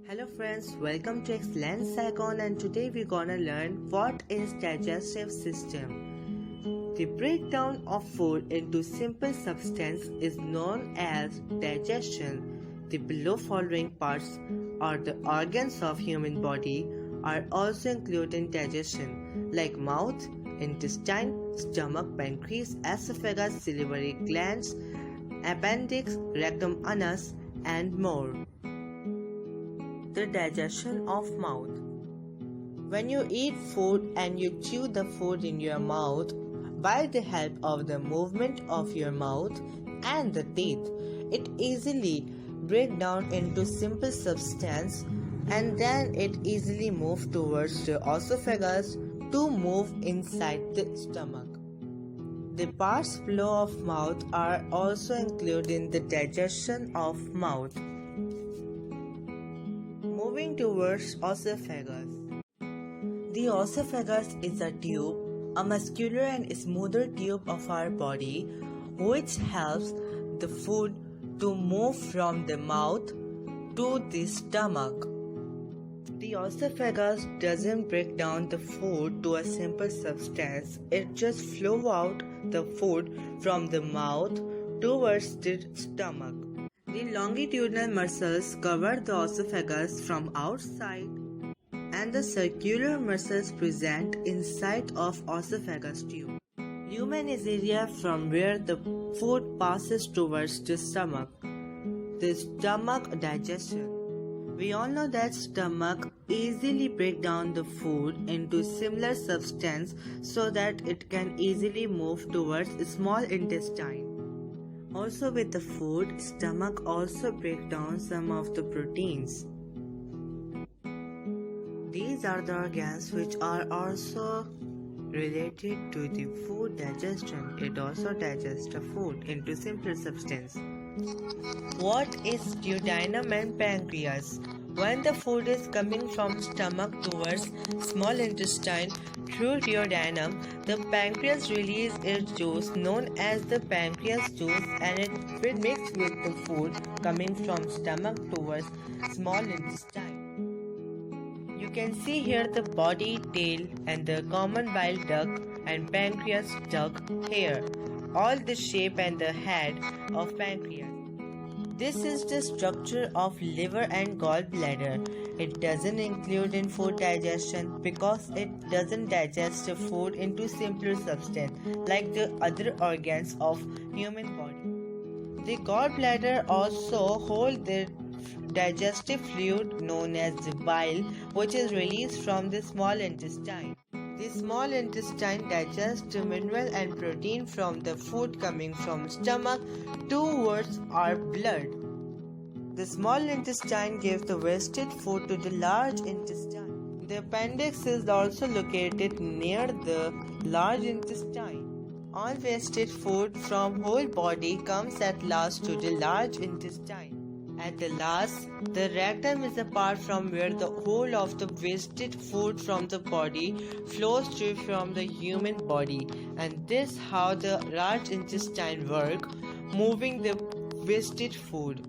Hello friends, welcome to Excellent Saigon, and today we're gonna learn what is digestive system. The breakdown of food into simple substance is known as digestion. The below following parts or the organs of human body are also included in digestion like mouth, intestine, stomach, pancreas, esophagus, salivary glands, appendix, rectum, anus and more. The digestion of mouth. When you eat food and you chew the food in your mouth, by the help of the movement of your mouth and the teeth, it easily breaks down into simple substance and then it easily moves towards the esophagus to move inside the stomach. The parts below of mouth are also included in the digestion of mouth. Moving towards esophagus. The esophagus is a tube, a muscular and smoother tube of our body which helps the food to move from the mouth to the stomach. The esophagus doesn't break down the food to a simple substance, it just flows out the food from the mouth towards the stomach. The longitudinal muscles cover the esophagus from outside and the circular muscles present inside of esophagus tube. Lumen is area from where the food passes towards the stomach. The stomach digestion. We all know that stomach easily break down the food into similar substance so that it can easily move towards small intestine. Also with the food, stomach also break down some of the proteins. These are the organs which are also related to the food digestion. It also digests the food into simpler substance. What is duodenum and pancreas? When the food is coming from stomach towards small intestine through duodenum, the pancreas releases its juice known as the pancreas juice and it will mix with the food coming from stomach towards small intestine. You can see here the body, tail and the common bile duct and pancreas duct here, all the shape and the head of pancreas. This is the structure of liver and gallbladder. It doesn't include in food digestion because it doesn't digest the food into simpler substance like the other organs of human body. The gallbladder also holds the digestive fluid known as the bile, which is released from the small intestine. The small intestine digests the mineral and protein from the food coming from stomach towards our blood. The small intestine gives the wasted food to the large intestine. The appendix is also located near the large intestine. All wasted food from whole body comes at last to the large intestine. At the last, the rectum is the part from where the whole of the wasted food from the body flows to from the human body, and this how the large intestine work, moving the wasted food.